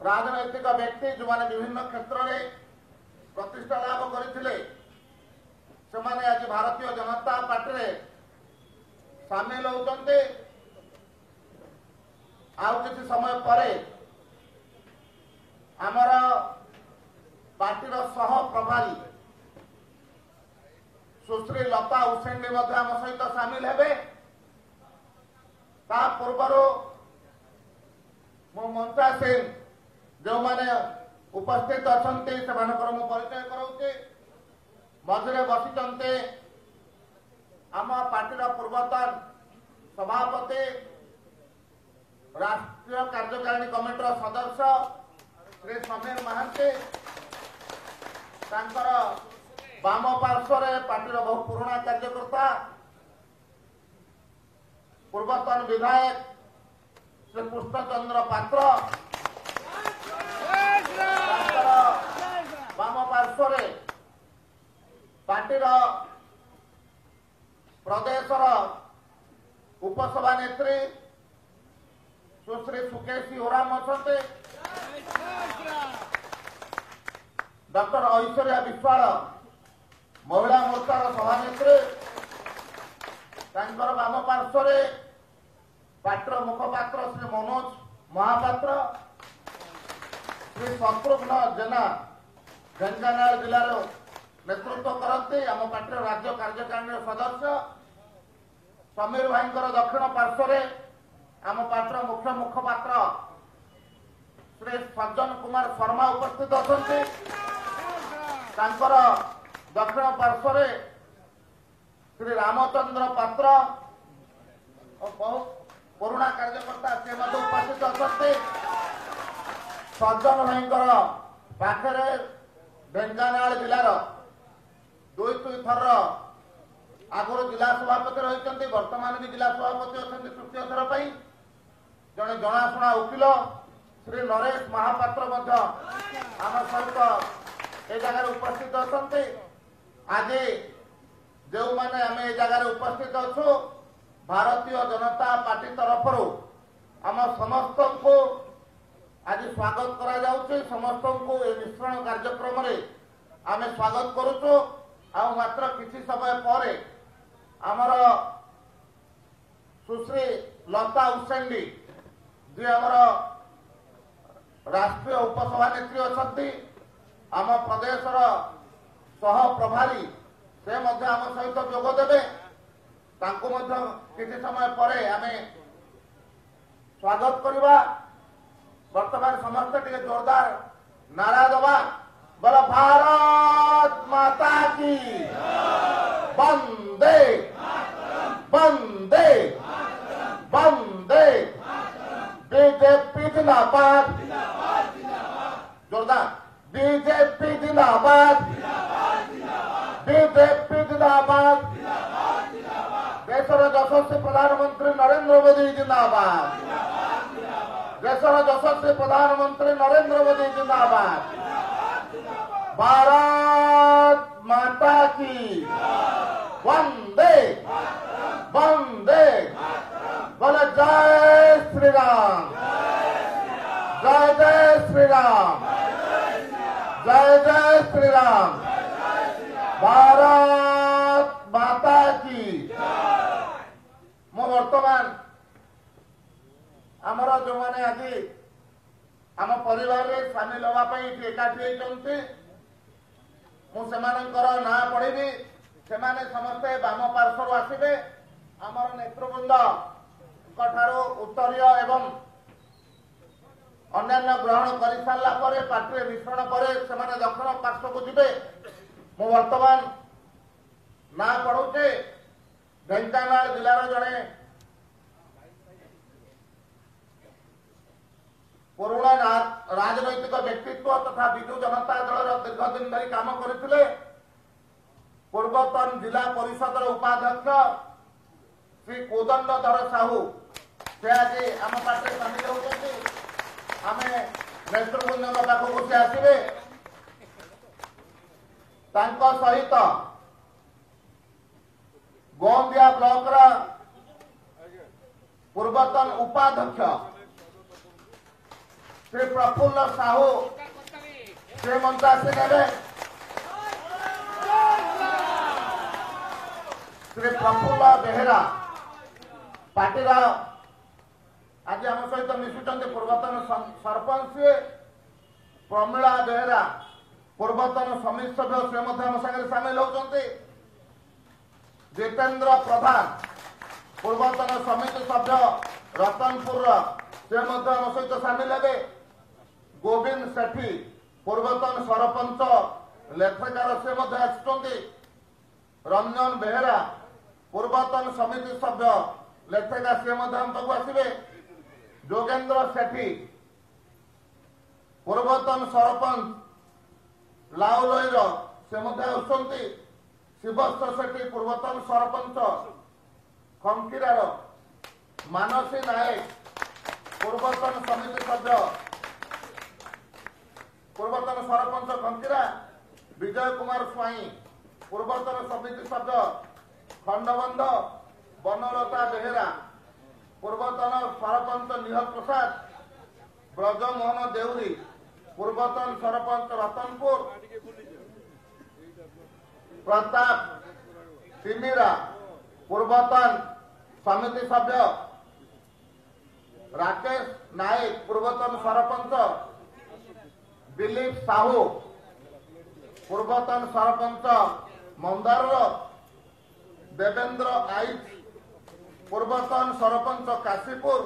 राजनैतिक व्यक्ति जो माने विभिन्न क्षेत्र में प्रतिष्ठा लाभ करते आज भारतीय जनता पार्टी रे सामिल होते आउ किसी समय पर आमर पार्टी सह प्रभारी सुश्री लता उसेंडी आम सहित सामिल हेबे। ता पूर्वर मो ममता सिंह जो माने उपस्थित अच्छा से परिचय कराऊे मझे बसी आम पार्टी पूर्वतन सभापति राष्ट्रीय कार्यकारिणी कमिटी सदस्य श्री समीर महांती वाम पार्श्वर पार्टी बहु पुराणा कार्यकर्ता पूर्वतन विधायक श्री कृष्णचंद्र पात्र वाम पार्श्वर पार्टी प्रदेशर उपसभानेत्री सुश्री सुकेशी ओराम अच्छा डॉक्टर ऐश्वर्या विश्वाल महिला मोर्चार सभानेत्री वाम पार्श्वर पार्टी मुखपात्र श्री मनोज महापात्र श्री शत्रुघ्न जेना ढेंकानाल जिलार नेतृत्व करते आम पार्टी राज्य कार्यकारिणी सदस्य समीर भाई दक्षिण पार्श्वर आम पार्टी मुख्य मुखपात्र श्री सज्जन कुमार शर्मा उपस्थित अच्छा दक्षिण पार्श्वर श्री रामचंद्र पात्र बहु पुराणा कार्यकर्ता से उपस्थित अच्छा सज्जन भाई पाखे ढेंकानाल जिलार दुई थर आगुरी जिला सभापति रही वर्तमान भी जिला सभापति अच्छा तृतीय थर पर जड़े जनाशुना वकिल श्री नरेश महापात्र आम सहित ए जगह उपस्थित अच्छा आज जो मैंने आम ए जगह उपस्थित अच्छु भारतीय जनता पार्टी तरफ आम समस्त को आज स्वागत करा जाउछि समस्त को ए मिश्रण कार्यक्रम रे आम स्वागत करुचु आ मात्र किसी समय पर आमर सुश्री लता उसेंडी जी आमर राष्ट्रीय उपसभानेत्री अच्छा आम प्रदेशर सह प्रभारी से आम सहित जोगदेवे किसी समय पर आम स्वागत करवा। वर्तमान समस्त टे जोरदार नारा दबा बोलो भारत माता की वंदे वंदे वंदे बीजेपी जिंदाबाद जोरदार बीजेपी जिंदाबाद बीजेपी जिंदाबाद देशर यशस्वी प्रधानमंत्री नरेंद्र मोदी जिंदाबाद देशर यशस्वी प्रधानमंत्री नरेंद्र मोदी जिंदाबाद भारत माता की वंदे वंदे बोले जय श्री राम जय जय श्री राम जय जय श्री राम भारत माता की। मो वर्तमान आमर जो मैंने आज आम परिवार में सामिल होगापी एकाठी होती मुझे ना पढ़ी से समस्ते वाम पार्श्वर आसवे आमर नेतृवृंद उत्तरीय एवं अन्य ग्रहण कर सारा पर पार्टी मिश्रण पर से दक्षिण पार्श्व को जीवे मु वर्तमान ना पढ़ुचे ढेंकानाल जिलार जड़े पुराणा राजनैतिक व्यक्तित्व तथा विजु जनता दल दीर्घ दिन धरी काम करते पूर्वतन जिला परिषद उपाध्यक्ष श्री कोदंडधर साहू से आज आम पार्टी सामिल होती आम नेतृवृंद पाखक से आसवे सहित गोंदिया ब्लॉक पूर्वतन उपाध्यक्ष श्री प्रफुल्ल साहू श्री मंचा से नेबे श्री प्रफुल्ल बेहेरा पार्टीर आज आम सहित मिशुंट पूर्वतन सरपंच प्रमीला बेहेरा पूर्वतन समिति सभ्य से आम सागर सामिल होती जितेंद्र प्रधान पूर्वतन समिति सभ्य रतनपुर से आम सहित सामिल हे गोविंद सेठी पूर्वतन सरपंच लेखकार से आसुंच रंजन बेहेरा पूर्वतन समिति सभ्य लेखिका से पाक आसवे जोगेन्द्र सेठी पूर्वतन सरपंच लाउलईर से आसुंच शिवस्थ सेठी पूर्वतन सरपंच खंकीरार मानसी नायक पूर्वतन समिति सभ्य पूर्वतन सरपंच खंकीरा विजय कुमार स्वाई पूर्वतन समिति सभ्य खंडबंध बनलता बेहेरा पूर्वतन सरपंच निहल प्रसाद ब्रजमोहन देउरी पूर्वतन सरपंच रतनपुर प्रताप तिमिरा पूर्वतन समिति सभ्य राकेश नायक पूर्वतन सरपंच दिलीप साहू पूर्वतन सरपंच मंदार देवेंद्र आइच पूर्वतन सरपंच काशीपुर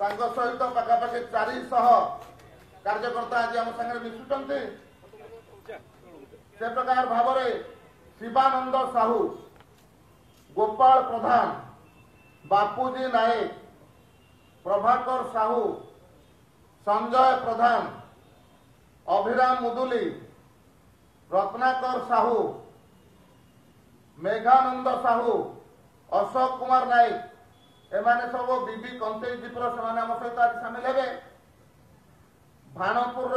सहित पखापाखि 400 कार्यकर्ता आज आम सागर मिशुंट से प्रकार भाव शिवानंद साहू गोपाल प्रधान बापूजी नायक प्रभाकर साहू संजय प्रधान अभिराम मुदुली रत्नाकर साहू मेघानंद साहू अशोक कुमार नायक एमाने सब बीबी कंतेई दीपर से आम सहित आज सामिल हे भाणपुर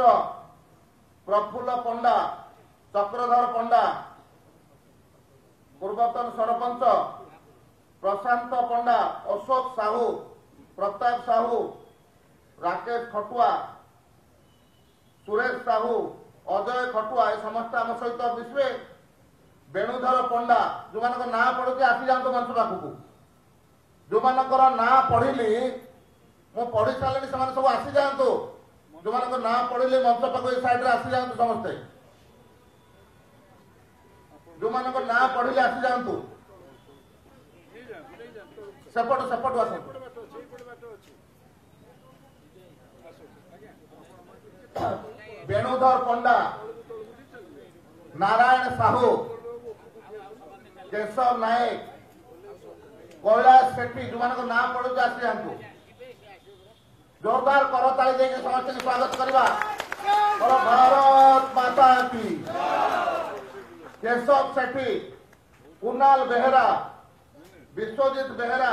प्रफुल्ल पंडा चक्रधर पंडा पूर्वतन सरपंच प्रशांत पंडा अशोक साहू प्रताप साहू राकेश खटुआ सुरेश साहू अजय खटुआ ये समस्त आम सहित मिशे वेणुधर पंडा जो मान ना पढ़ुचे आसी जातु मंच पाखक जो मान ना पढ़िली मु पढ़ी सारे से सब आसी जातु जो मान ना पढ़िली मंच पाख साइड आसी जातु समस्ते जो मान ना पढ़िले आसी जातु सेपट सेपट आस वेणुधर पंडा नारायण साहू केशव नायक कैलाश सेठी जो मान ना पड़ू आसी जातु जोरदार करताली देके समस्त स्वागत करवा भारत माता की केशव सेठी कुणाल बेहेरा विश्वजीत बेहेरा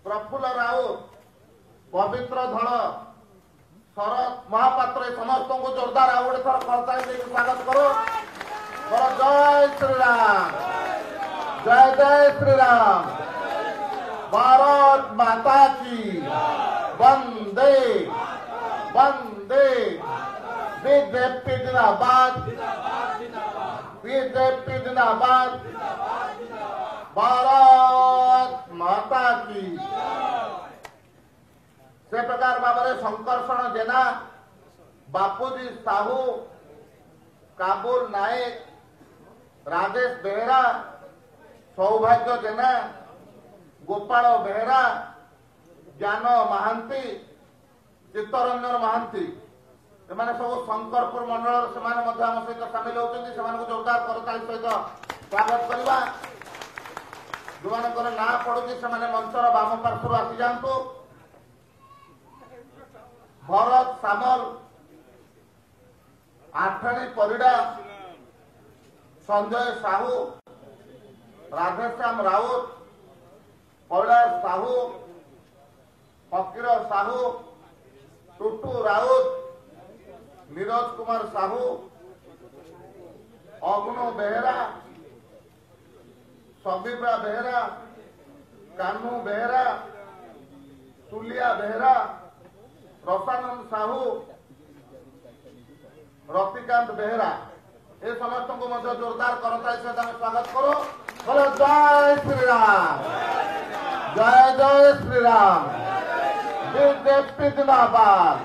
प्रफुल्ल राउत पवित्र धड़ शरद महापात्र समस्त को जोरदार आउ गोटे थर करताली देके स्वागत करो जय श्री राम जय जय श्री राम भारत माता की वंदे वंदे बीजेपी जिंदाबाद बीजेपी जिंदाबाद भारत माता की से प्रकार भाव में शंकरषण जेना बापूजी साहू काबुल नायक राजेश बेहेरा सौभाग्य जेना गोपाल बेहेरा ज्ञान महांती चित्तरंजन महांती एमाने सब शंकरपुर मंडल से आम सहित सामिल होती जोरदार करताली सहित स्वागत करवा जो मान ना पड़ुची से मंचर बाम पार्श्व आसी जातु भरत सामल आठणी परिडा संजय साहू राधेश्याम राउत कैलाश साहू फकीर साहू टुटू राउत नीरज कुमार साहू अग्नु बेहेरा सबिब्रा बेहेरा कानू बेहेरा तुलिया बेहेरा रसानंद साहू, रतिकांत बेहरा ए समस्त को मध्य जोरदार करताली सहित आम स्वागत करो। बोलो जय श्री राम, जय जय श्री राम, बीजेपी जिंदाबाद,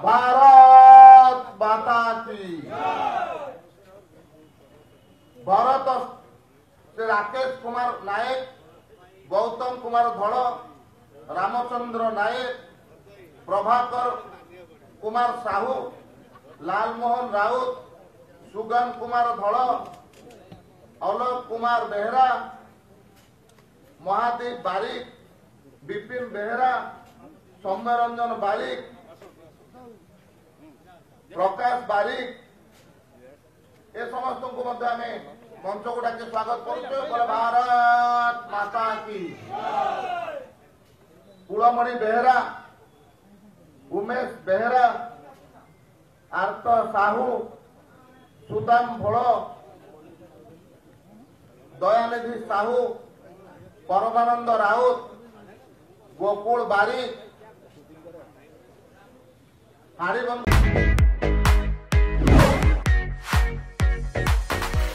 भारत माता की। भरत से राकेश कुमार नायक, गौतम कुमार धड़, रामचंद्र नायक, प्रभाकर कुमार साहू, लालमोहन राउत, सुगन कुमार धड़, अलोक कुमार बेहरा, महादीप बारिक, विपिन बेहरा, सौम्यरंजन बारिक, प्रकाश बारिक ए समस्त को मध्य आम मंच को डाके स्वागत करुचे। भारत माता की। कुलमणि बेहरा, उमेश बेहरा, आर्त साहू, सुदाम भोल, दयानिधि साहू, परमानंद राउत, गोकुल बारिक, हाड़ीबंद।